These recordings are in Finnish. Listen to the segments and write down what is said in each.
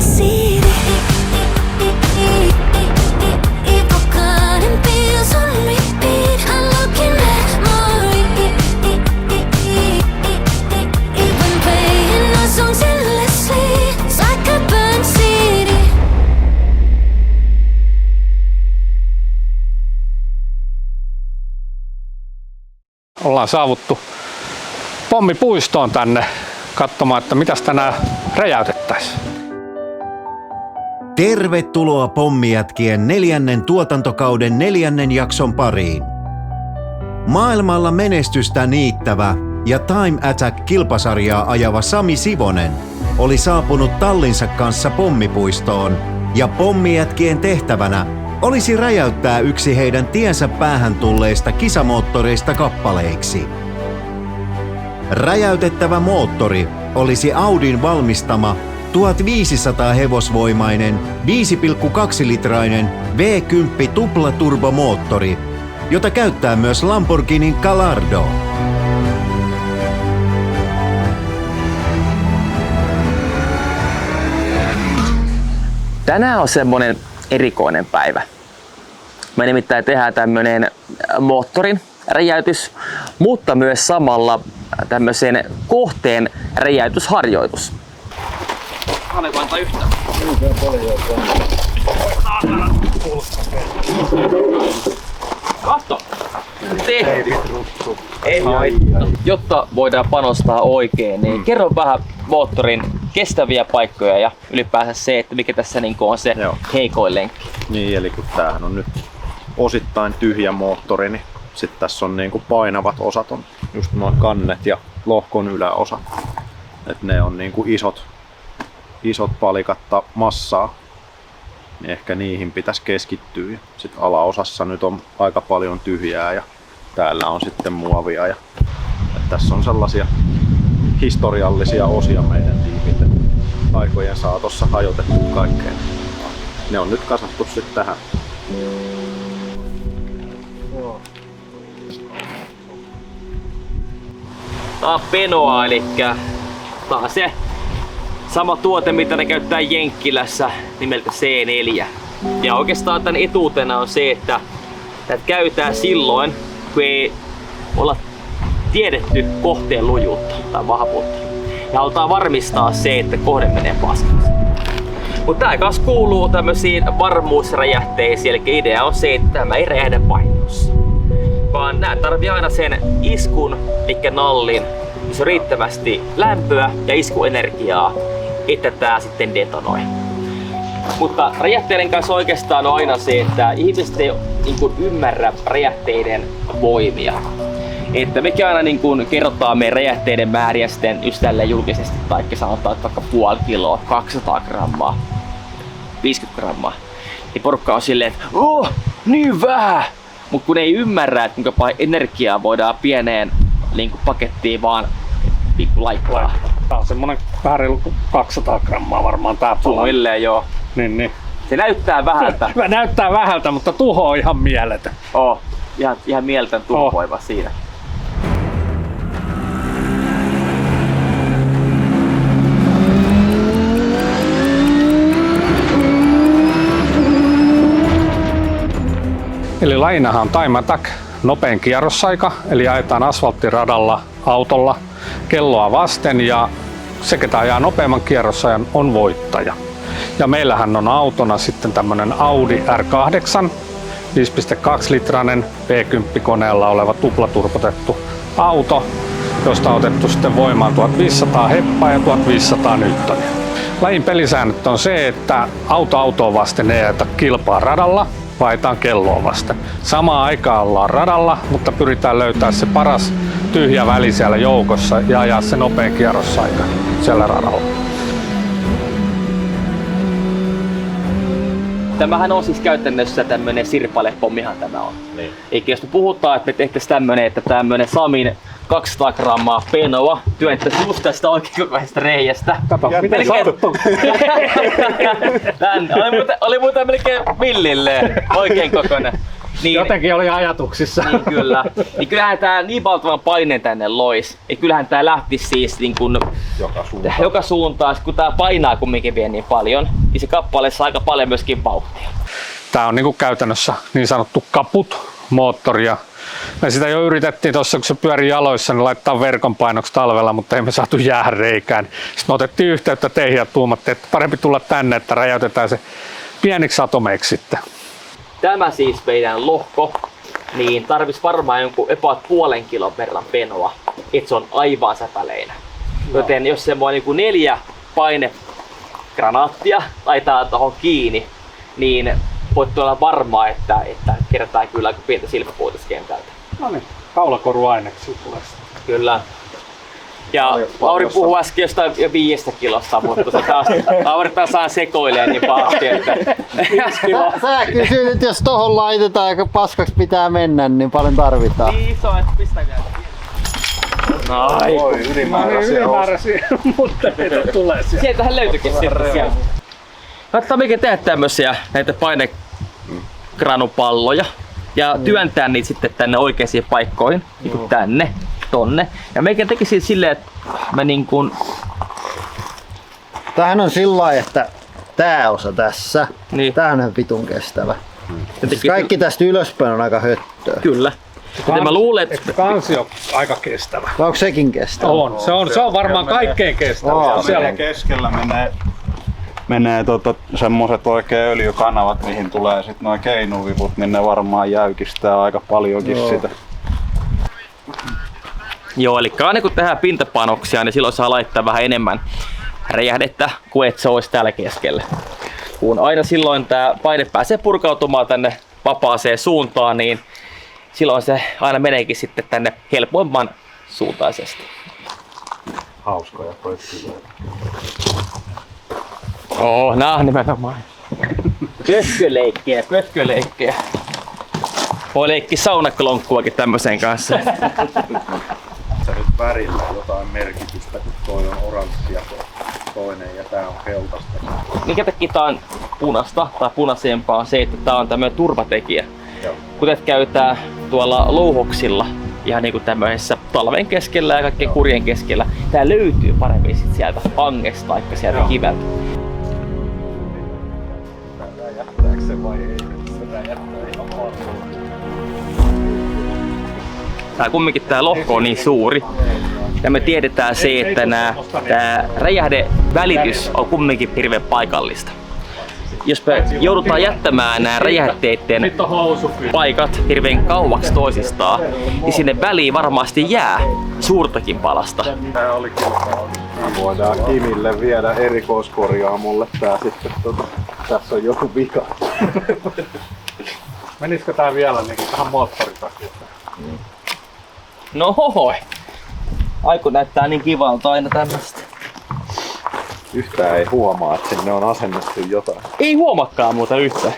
city. Evil garden feels on repeat. I'm looking at Maury. Even playing our songs endlessly. It's like a burnt city. Ollaan saavuttu pommipuistoon tänne katsomaan, että mitäs tänään räjäytettäisiin. Tervetuloa Pommijätkien 4. tuotantokauden 4. jakson pariin. Maailmalla menestystä niittävä ja Time Attack-kilpasarjaa ajava Sami Sivonen oli saapunut tallinsa kanssa pommipuistoon ja Pommijätkien tehtävänä olisi räjäyttää yksi heidän tiensä päähän tulleista kisamoottoreista kappaleiksi. Räjäytettävä moottori olisi Audin valmistama 1500 hevosvoimainen 5,2-litrainen V10 tuplaturbomoottori, jota käyttää myös Lamborghinin Gallardo. Tänään on semmonen erikoinen päivä. Me nimittäin tehdään tämmönen moottorin räjäytys, mutta myös samalla tämmöisen kohteen räjäytysharjoitus. Annetaanko antaa yhtään? Katso! Ei haittaa. Jotta voidaan panostaa oikein, niin kerro vähän moottorin kestäviä paikkoja ja ylipäänsä se, että mikä tässä on se heikoin lenkki. Niin, eli kun tämähän on nyt osittain tyhjä moottori, niin sitten tässä on painavat osat, on just nuo kannet ja lohkon yläosa. Et ne on isot palikat massaa, niin ehkä niihin pitäisi keskittyä. Sitten alaosassa nyt on aika paljon tyhjää ja täällä on sitten muovia. Ja tässä on sellaisia historiallisia osia meidän tiimille aikojen saatossa hajotettu kaikkeen. Ne on nyt kasattu sitten tähän. Tää on Penoa, eli tää on se sama tuote, mitä ne käyttää Jenkkilässä nimeltä C4. Ja oikeastaan tän etuutena on se, että näitä käytetään silloin, kun ei olla tiedetty kohteen lujuutta tai vahvuutta. Ja halutaan varmistaa se, että kohde menee paskaksi. Mutta tää kanssa kuuluu tämmösiin varmuusräjähteisiin, eli idea on se, että tämä ei räjähdä vahingossa. Vaan nää tarvii aina sen iskun, eli nallin, missä on riittävästi lämpöä ja iskuenergiaa, että tää sitten detonoi. Mutta räjähteiden kanssa oikeastaan on aina se, että ihmiset ei ymmärrä räjähteiden voimia. Että mekin aina kerrotaan meidän räjähteiden määriä sitten just tälleen julkisesti, taikka sanotaan, että vaikka puoli kiloa, 200 grammaa, 50 grammaa. Niin porukka on silleen, että niin vähän! Mutta kun ei ymmärrä, että kuinka paljon energiaa voidaan pieneen pakettiin vaan laittaa. Tää on semmonen vähän reilu 200 grammaa varmaan tää pala. Suunnilleen joo. Niin. Se näyttää vähältä. Näyttää vähältä, mutta tuho on ihan mieletön. Ihan mieletön tuhoiva siinä. Eli lajinahan on Time Attack, nopein kierrosaika, eli ajetaan asfalttiradalla autolla kelloa vasten ja se, ketä ajaa nopeamman kierrosajan, on voittaja. Ja meillähän on autona sitten tämmönen Audi R8, 5,2-litrainen V10-koneella oleva tuplaturbotettu auto, josta on otettu sitten voimaan 1500 heppaa ja 1500 newtonia. Lajin pelisäännöt on se, että autoon vasten ei ajeta kilpaa radalla, vaihdetaan kelloa vasten. Samaan aikaan ollaan radalla, mutta pyritään löytämään se paras tyhjä väli siellä joukossa ja ajaa se nopea kierrosaika siellä radalla. Tämähän on siis käytännössä tämmönen sirpalepommihan tämä on. Niin. Eikä jos me puhutaan, että me tehtäisiin tämmönen, että tämmönen Samin 200 grammaa Penoa työntäisiin just tästä oikein-kokoisesta reiästä. Kato, miten saatettu? Oli muuten melkein millilleen oikein kokoinen. Niin, Jotenkin oli ajatuksissa. niin kyllä. Niin kyllähän tää niin valtavan paineen tänne lois. Ja kyllähän tää lähtisi siis niin kun joka suuntaan. Kun tää painaa kumminkin vielä niin paljon, niin se kappale saa aika paljon myöskin vauhtia. Tää on niinku käytännössä niin sanottu kaput-moottori. Ja me sitä jo yritettiin tuossa, kun se pyöri jaloissa, niin laittaa verkon painoksi talvella, mutta ei me saatu jääreikään. Sitten me otettiin yhteyttä teihin ja tuumattiin, että parempi tulla tänne, että räjäytetään se pieniksi atomeiksi sitten. Tämä siis meidän lohko, niin tarvitsisi varmaan jonkun about 0,5 kilon verran penoa, että se on aivan säpäleinä. Joten jos se voi niin 4 painegranaattia laittaa tuohon kiinni, niin voit olla varmaa, että kerätään kyllä aika pientä silmäpuuta kentältä. No niin, kaulakoruaineksi tulee sitten. Kyllä. Ja Lauri puhui äsken jostain 5 kilosta, mutta se taas Lauri taas saa sekoilee niin pahasti, että 5 kiloa. Sä kysyt, että jos tohon laitetaan aika paskaksi pitää mennä, niin paljon tarvitaan. Niin iso, että pistäkää. Oi, ylimääräisiä. Mutta mitä tulee sieltä? Sieltähän löytyikin sitten sieltä. Kannattaa mekin tehdä tämmösiä näitä painegranupalloja ja työntää niitä sitten tänne oikeisiin paikkoihin, niin kuin tänne, tonne. Ja meikin tekisi silleen, että mä niin kuin... Tämähän on sillä lailla, että tää osa tässä, Niin. tää on ihan vitun kestävä. tekisi- Kaikki tästä ylöspäin on aika höttöä. Kyllä. Joten mä luulen, että Kansi on aika kestävä. Vai onko sekin kestävä? Se on varmaan kaikkein kestävä. Siellä keskellä menee semmoset oikein öljykanavat, mihin tulee sit noin keinuvivut, niin ne varmaan jäykistää aika paljonkin sitä. joo, eli aina kun tehdään pintapanoksia, niin silloin saa laittaa vähän enemmän räjähdettä kuin että se olisi täällä keskellä. Kun aina silloin tämä paine pääsee purkautumaan tänne vapaaseen suuntaan, niin silloin se aina meneekin sitten tänne helpomman suuntaisesti. Hauskoja poikkileita. Nää on nimenomaan. Pötköleikkejä. Voi leikki saunaklonkkuakin tämmösen kanssa. Se nyt värillä jotain merkitystä, kun toi on oranssi ja toinen ja tää on keltaista. Minkä takia tää on punasta tai punaisempaa on se, että tää on tämmönen turvatekijä. Joo. Kuten käytetään tuolla louhoksilla ihan niinku tämmöisessä talven keskellä ja kaikkien kurjen keskellä. Tää löytyy paremmin sit sieltä hangesta tai sieltä kiveltä. Räjähtääkö se vai ei? Se räjähtää ihan paljon. Tää kumminkin tää lohko on niin suuri. Ja me tiedetään se, että tää räjähdevälitys on kumminkin hirveän paikallista. Jos me joudutaan jättämään nämä räjähteiden paikat hirveän kauaksi toisistaan, niin sinne väliin varmasti jää suurtakin palasta. Tää oli kilpailu. Voidaan Kimille viedä erikoiskorjaamolle tää sitten. Tässä on joku vika. Menisikö tää vielä niin tähän moottoritakiin? No hohoi! Aiku näyttää niin kivalta aina tämmöstä. Yhtään ei huomaa, että sinne on asennettu jotain. Ei huomakaan muuta yhtään.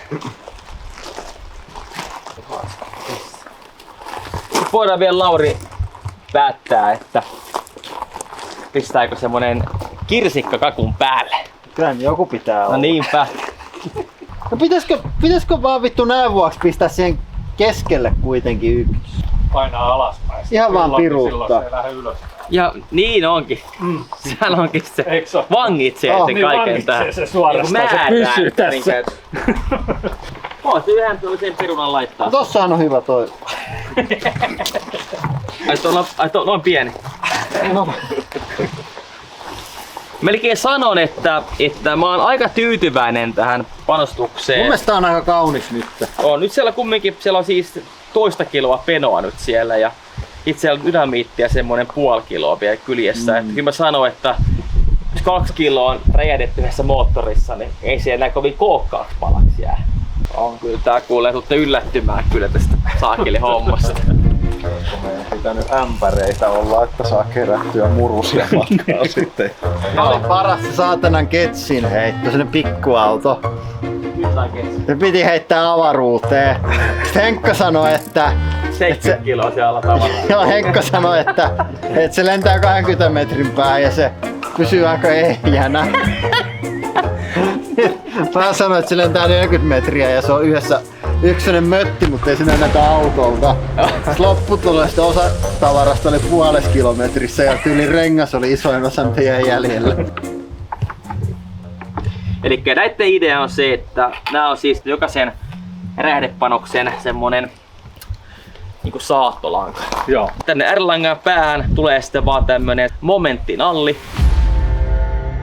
Nyt voidaan vielä Lauri päättää, että pistääkö semmonen kirsikka kakun päälle. Kyllä joku pitää olla. No niinpä. No pitäisikö vaan vittu näin vuoksi pistää siihen keskelle kuitenkin yksi? Painaa alaspäin. Ihan vaan Silloin piruuttaa. se ei lähde ylös. Ja niin onkin. Sehän onkin se. Eikö se ole? Vangitsee sen niin kaiken vangitsee tähän. se suorastaan, se Määrää, pysyy että tässä. Voit yhden sen perunan laittaa. Tossahan on hyvä toi. Ai tuo noin pieni. No, Melkein sanon, että mä oon aika tyytyväinen tähän panostukseen. mun mielestä tää on aika kaunis nyt. On nyt siellä kumminkin, siellä on siis 1,5 kiloa penoa nyt siellä ja itse asiassa dynamiittia semmonen 0,5 kiloa vielä kyljessä. Että kyllä mä sanon, että jos 2 kiloa on räjähdetty yhdessä moottorissa, niin ei siellä kovin kookkaaksi palaksi jää. On kyllä tää kuulee, tuutte yllättymään kyllä tästä saakeli hommasta. Meidän pitänyt ämpäreitä olla, että saa kerättyä murusia matkaa sitten. Tää oli paras se saatanan ketsin heitto, sinne pikkuauto. Se piti heittää avaruuteen. Sitten Henkka sanoi, että 70 kiloa siellä tavalla. joo, Henkka sanoi, että se lentää 20 metrin päähän ja se pysyy aika ehjänä. Mä sanoin, että se lentää 40 metriä ja se on yhdessä yksinen mötti, mutta ei se näytä autolta. Lopputulosta osa tavarasta oli 0,5 kilometrissä ja tyyli rengas oli isoin osan tien jäljellä. Eli näiden idea on se, että nämä on siis jokaisen räjähdepanoksen semmonen niinku saattolanka. Joo. Tänne R-langan päähän tulee sitten vaan tämmönen momenttinalli.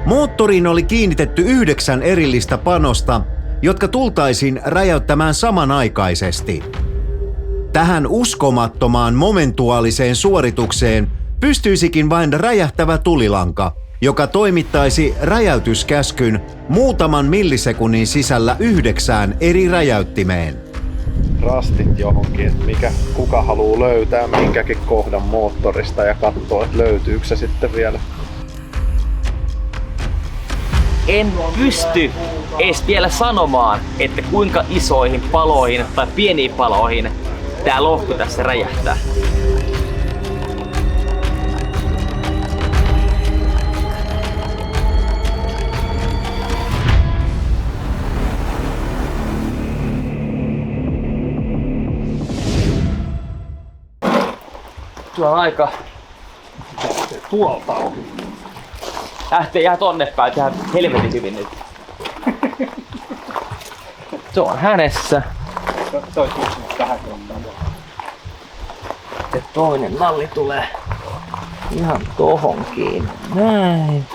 Moottoriin oli kiinnitetty 9 erillistä panosta, jotka tultaisiin räjäyttämään samanaikaisesti. Tähän uskomattomaan momentuaaliseen suoritukseen pystyisikin vain räjähtävä tulilanka, joka toimittaisi räjäytyskäskyn muutaman millisekunnin sisällä 9 eri räjäyttimeen. Rastit johonkin, että kuka haluaa löytää minkäkin kohdan moottorista ja katsoo, että löytyykö se sitten vielä. En pysty edes vielä sanomaan, että kuinka isoihin paloihin tai pieniin paloihin tää lohko tässä räjähtää. Tuo on aika tuolta ohi. Lähtee ihan tonne päin, tehdään helvetin hyvin nyt. Se on hänessä. Ja toinen nalli tulee ihan tohon kiinni. Näin.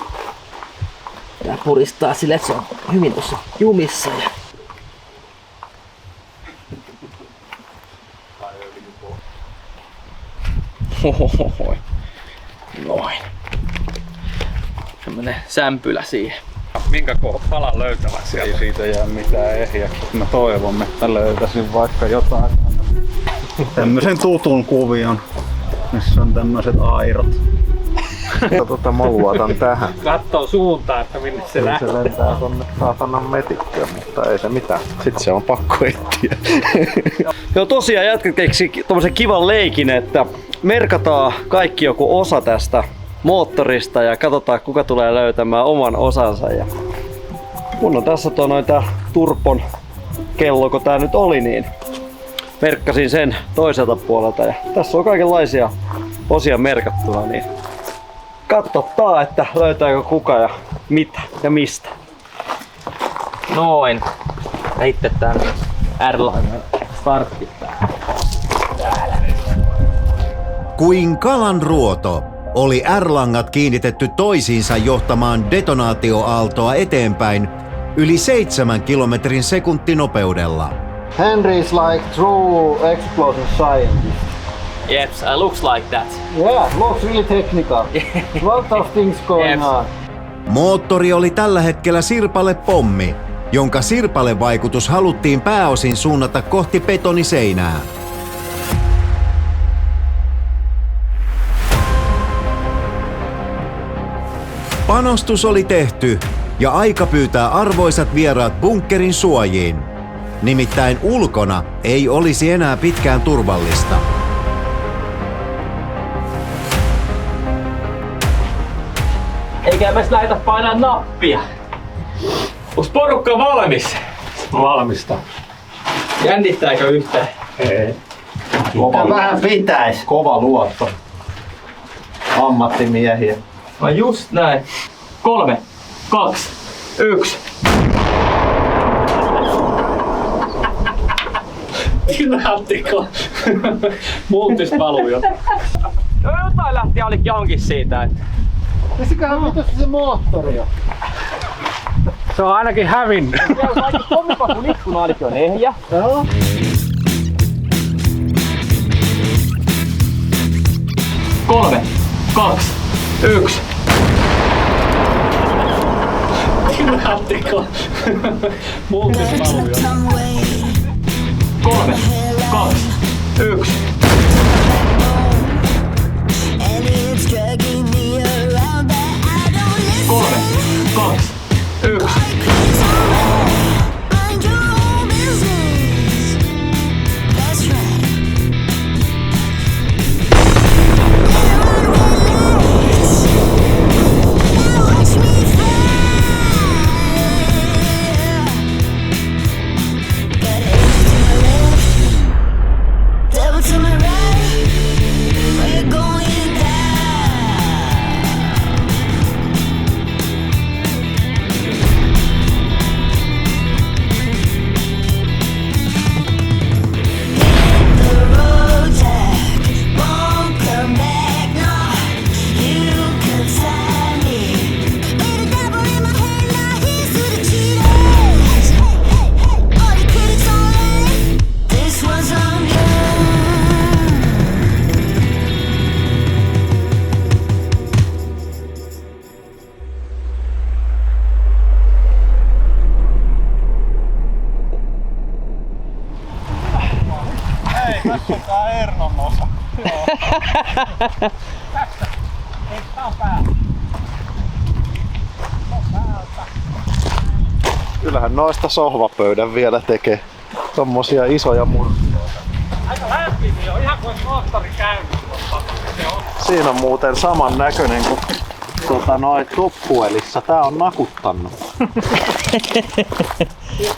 Tää puristaa sille, että se on hyvin tuossa jumissa. Hohohoi. Noin. Semmonen sämpylä siihen. Minkä palan löytävän sieltä? Ei siitä jää mitään ehjä. Mä toivon, että löytäisin vaikka jotain. Tämmösen tutun kuvion, missä on tämmöiset airot. Mä luotan tähän. Kattoo suuntaan, että minne se lähtee. Se lentää tonne saatanan metikköön, mutta ei se mitään. Sitten se on pakko etsiä. Joo, tosiaan jätkät keksi tommosen kivan leikin, että merkataan kaikki joku osa tästä moottorista ja katsotaan kuka tulee löytämään oman osansa. Ja mun on tässä tää turpon kello, kun tää nyt oli, niin merkkasin sen toiselta puolelta ja tässä on kaikenlaisia osia merkattuna, niin katsotaan, että löytääkö kuka ja mitä ja mistä. Noin. Ja itse tän R-langan startti täällä. Kuin kalan ruoto oli R-langat kiinnitetty toisiinsa johtamaan detonaatioaaltoa eteenpäin yli 7 kilometrin sekuntinopeudella. Henry is like true explosive scientist. Yep, looks like that. Yeah, looks really technical. Lot of things going on. Moottori oli tällä hetkellä sirpalepommi, jonka sirpalevaikutus haluttiin pääosin suunnata kohti betoniseinää. Panostus oli tehty ja aika pyytää arvoisat vieraat bunkkerin suojiin. Nimittäin ulkona ei olisi enää pitkään turvallista. Eikä mä lähdetä painaa nappia. Onks porukka valmis? Valmista. Jännittääkö yhtään? Ei. Vähän pitäis. Kova luotto. Ammattimiehiä. No just näin. 3, 2, 1. Näyttikö? Multispaluu jo. No jotain lähti ainakin jonkin siitä, että Pistäköhän vitos se moottori jo. Se on ainakin hävinnyt. kaikki pommipakun ikkuna ainakin on ehjä. Joo. Kolme, 2, 1. Näyttikö? Multispaluu jo. 3, 2, 1. Kolme, 2, 1. Kyllähän noista sohvapöydän vielä tekee tommosia isoja mursia. Aika lämmin, niin on ihan kuin moottori käynnissä. Siinä on muuten saman näköinen kuin toppuelissa. Tää on nakuttanut.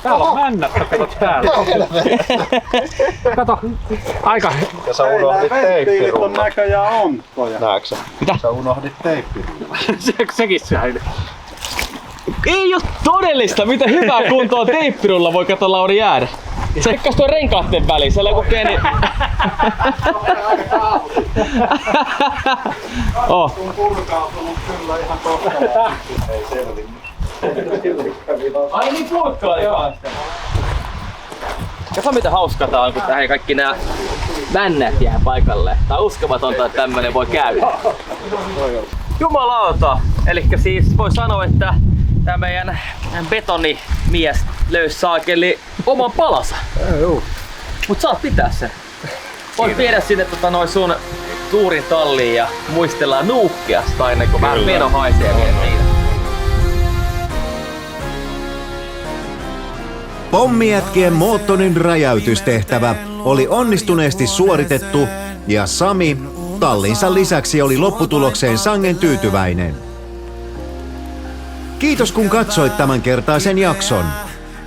Täällä on männättä, kato täällä. Kato, aika... Ja sä unohdit teippirullan. näköjään onkoja. Näetkö sä? Mitä? Sä unohdit teippirullan. Sekin säilyy. Ei oo todellista, mitä hyvää kuntoa teippirulla voi kato Lauri jäädä. Se ekkas tuo renkaiden väliin, siellä on joku pieni... Oh. On purkautunut kyllä ihan kohtalaisesti. Ei selvinnyt. Ai niin pulkkaa kanssa. Kato mitä hauskaa tää on, kun tähän kaikki nää männät jää paikalle. Tää on uskomatonta, että tämmönen voi käydä. Jumalauta! Elikkä siis voi sanoa, että tää meidän betonimies löysi saakeli oman palansa. Mut saat pitää sen. Voit viedä sinne noin sun tuurin talliin ja muistellaan nuukkeasta aina kun vähän meno haisee vielä niitä. Pommijätkien moottorin räjäytystehtävä oli onnistuneesti suoritettu ja Sami tallinsa lisäksi oli lopputulokseen sangen tyytyväinen. Kiitos kun katsoit tämänkertaisen jakson.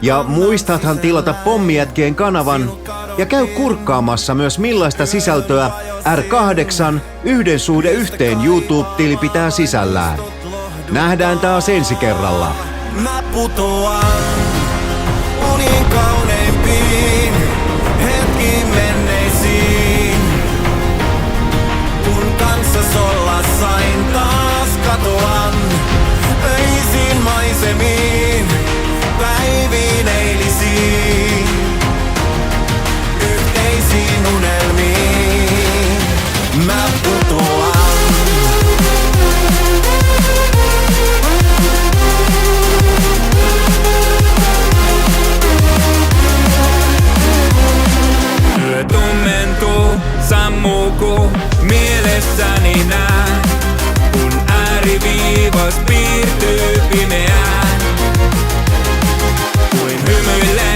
Ja muistathan tilata Pommijätkien kanavan ja käy kurkkaamassa myös millaista sisältöä R8 1:1 YouTube-tili pitää sisällään. Nähdään taas ensi kerralla. Mä putoan unien kauneimpiin hetkiin menneisiin. Kun kanssas olla sain taas katoan öisiin maisemiin, päiviin eilisiin, yhteisiin unelmiin. Mä putoan. Yö tummentuu, sammuuku mielessäni nää, kun ääriviivas piirtyy pimeään. Kuin hymyille